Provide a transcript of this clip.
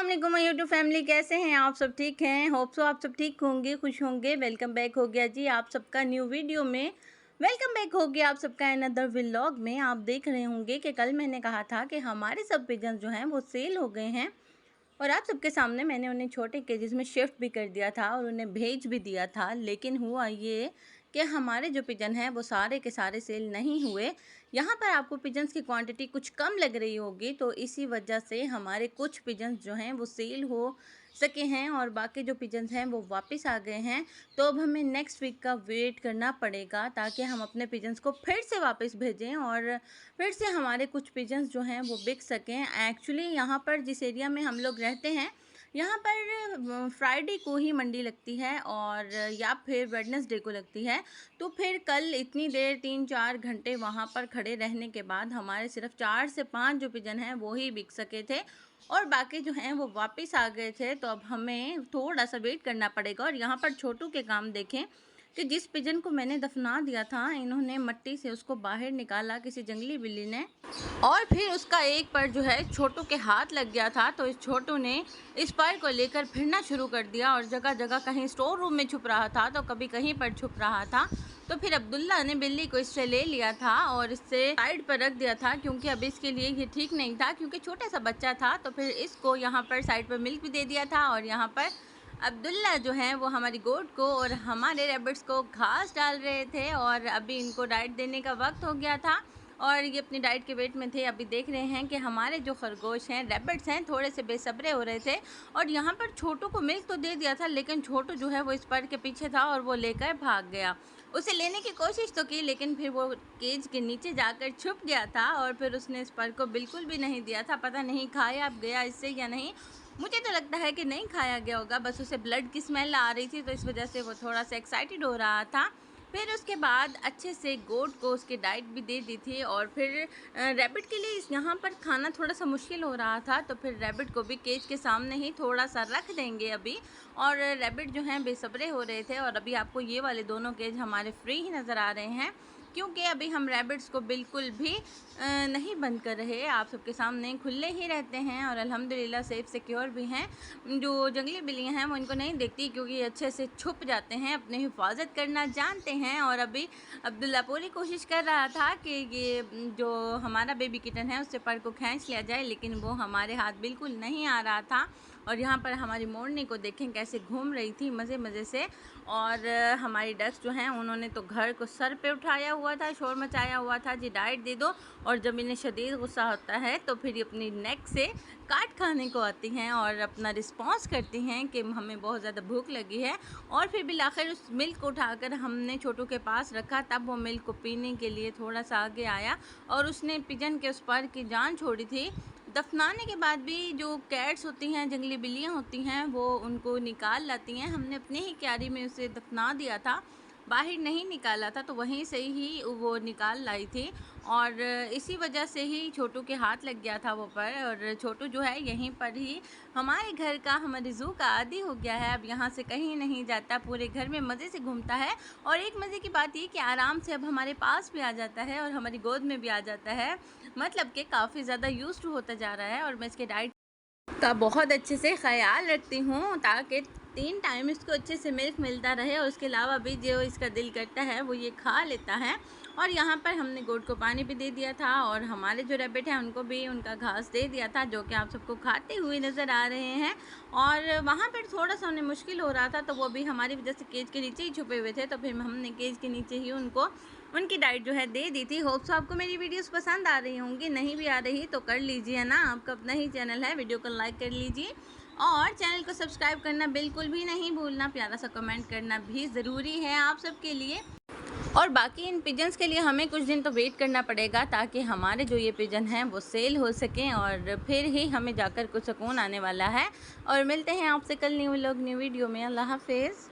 अस्सलाम वालेकुम YouTube family, कैसे हैं आप सब? ठीक हैं? होप सो आप सब ठीक होंगे, खुश होंगे। वेलकम बैक हो गया जी आप सबका न्यू वीडियो में। वेलकम बैक हो गया आप सबका अनदर व्लॉग में। आप देख रहे होंगे कि कल मैंने कहा था कि हमारे सब पिजन जो हैं वो सेल हो गए हैं और आप सबके सामने मैंने उन्हें छोटे केजेस में शिफ्ट भी कर दिया था और उन्हें भेज भी दिया था। लेकिन हुआ ये कि हमारे जो पिजन हैं वो सारे के सारे सेल नहीं हुए। यहाँ पर आपको पिजन्स की क्वांटिटी कुछ कम लग रही होगी, तो इसी वजह से हमारे कुछ पिजन्स जो हैं वो सेल हो सके हैं और बाकी जो पिजन्स हैं वो वापस आ गए हैं। तो अब हमें नेक्स्ट वीक का वेट करना पड़ेगा ताकि हम अपने पिजन्स को फिर से वापस भेजें और फिर से हमारे कुछ पिजन्स जो हैं वो बिक सकें। एक्चुअली यहाँ पर जिस एरिया में हम लोग रहते हैं यहाँ पर फ्राइडे को ही मंडी लगती है और या फिर वेडनेसडे को लगती है। तो फिर कल इतनी देर 3-4 घंटे वहाँ पर खड़े रहने के बाद हमारे सिर्फ 4 से 5 जो पिजन हैं वो ही बिक सके थे और बाकी जो हैं वो वापस आ गए थे। तो अब हमें थोड़ा सा वेट करना पड़ेगा। और यहाँ पर छोटू के काम देखें कि जिस पिजन को मैंने दफना दिया था इन्होंने मट्टी से उसको बाहर निकाला किसी जंगली बिल्ली ने, और फिर उसका एक पर जो है छोटू के हाथ लग गया था। तो इस छोटू ने इस पर को लेकर फिरना शुरू कर दिया और जगह जगह कहीं स्टोर रूम में छुप रहा था तो कभी कहीं पर छुप रहा था। तो फिर अब्दुल्ला ने बिल्ली को इससे ले लिया था और इससे साइड पर रख दिया था क्योंकि अब इसके लिए ये ठीक नहीं था क्योंकि छोटा सा बच्चा था। तो फिर इसको यहाँ पर साइड पर मिल्क भी दे दिया था और यहाँ पर अब्दुल्ला जो हैं वो हमारी गोट को और हमारे रैबिट्स को घास डाल रहे थे और अभी इनको डाइट देने का वक्त हो गया था और ये अपनी डाइट के वेट में थे। अभी देख रहे हैं कि हमारे जो खरगोश हैं रैबिट्स हैं थोड़े से बेसब्रे हो रहे थे और यहाँ पर छोटू को मिल्क तो दे दिया था लेकिन छोटू जो है वो इस पर के पीछे था और वो लेकर भाग गया। उसे लेने की कोशिश तो की लेकिन फिर वो केज के नीचे जाकर छुप गया था और फिर उसने इस पर को बिल्कुल भी नहीं दिया था। पता नहीं खाया अब गया इससे या नहीं, मुझे तो लगता है कि नहीं खाया गया होगा, बस उसे ब्लड की स्मेल आ रही थी तो इस वजह से वो थोड़ा सा एक्साइटेड हो रहा था। फिर उसके बाद अच्छे से गोट को उसकी डाइट भी दे दी थी और फिर रैबिट के लिए यहाँ पर खाना थोड़ा सा मुश्किल हो रहा था तो फिर रैबिट को भी केज के सामने ही थोड़ा सा रख देंगे अभी। और रैबिट जो हैं बेसब्रे हो रहे थे और अभी आपको ये वाले दोनों केज हमारे फ्री ही नज़र आ रहे हैं क्योंकि अभी हम रैबिट्स को बिल्कुल भी नहीं बंद कर रहे, आप सबके सामने खुले ही रहते हैं और अल्हम्दुलिल्लाह सेफ सिक्योर भी हैं। जो जंगली बिल्लियाँ हैं वो इनको नहीं देखती क्योंकि ये अच्छे से छुप जाते हैं, अपनी हिफाजत करना जानते हैं। और अभी अब्दुल्ला पूरी कोशिश कर रहा था कि ये जो हमारा बेबी किटन है उससे पर को खींच लिया जाए लेकिन वो हमारे हाथ बिल्कुल नहीं आ रहा था। और यहाँ पर हमारी मोरनी को देखें कैसे घूम रही थी मज़े मज़े से। और हमारी डक्स जो हैं उन्होंने तो घर को सर पे उठाया हुआ था, शोर मचाया हुआ था जी डाइट दे दो। और जब इन्हें शदीद गुस्सा होता है तो फिर ये अपनी नेक से काट खाने को आती हैं और अपना रिस्पॉन्स करती हैं कि हमें बहुत ज़्यादा भूख लगी है। और फिर भी आखिर उस मिल्क को उठाकर हमने छोटू के पास रखा, तब वो मिल्क को पीने के लिए थोड़ा सा आगे आया और उसने पिजन के उस पर की जान छोड़ी थी। दफनाने के बाद भी जो कैट्स होती हैं, जंगली बिल्लियाँ होती हैं, वो उनको निकाल लाती हैं। हमने अपने ही क्यारी में उसे दफना दिया था, बाहर नहीं निकाला था, तो वहीं से ही वो निकाल लाई थी और इसी वजह से ही छोटू के हाथ लग गया था वो पर। और छोटू जो है यहीं पर ही हमारे घर का, हमारे ज़ू का आदी हो गया है, अब यहाँ से कहीं नहीं जाता, पूरे घर में मज़े से घूमता है। और एक मज़े की बात ये कि आराम से अब हमारे पास भी आ जाता है और हमारी गोद में भी आ जाता है, मतलब कि काफ़ी ज़्यादा यूज्ड होता जा रहा है। और मैं इसके डाइट का बहुत अच्छे से ख्याल रखती हूँ ताकि 3 टाइम इसको अच्छे से मिल्क मिलता रहे और उसके अलावा भी जो इसका दिल करता है वो ये खा लेता है। और यहाँ पर हमने गोट को पानी भी दे दिया था और हमारे जो रैबिट हैं उनको भी उनका घास दे दिया था जो कि आप सबको खाते हुए नज़र आ रहे हैं। और वहाँ पर थोड़ा सा उन्हें मुश्किल हो रहा था तो वो भी हमारी वजह से केज के नीचे ही छुपे हुए थे, तो फिर हमने केज के नीचे ही उनको उनकी डाइट जो है दे दी थी। होप सो आपको मेरी वीडियोस पसंद आ रही होंगी, नहीं भी आ रही तो कर लीजिए ना, आपका अपना ही चैनल है, वीडियो को लाइक कर लीजिए और चैनल को सब्सक्राइब करना बिल्कुल भी नहीं भूलना, प्यारा सा कमेंट करना भी ज़रूरी है आप सबके लिए। और बाकी इन पिजन्स के लिए हमें कुछ दिन तो वेट करना पड़ेगा ताकि हमारे जो ये पिजन हैं वो सेल हो सकें और फिर ही हमें जाकर कुछ सुकून आने वाला है। और मिलते हैं आपसे कल न्यू व्लॉग न्यू वीडियो में। अल्लाह हाफिज़।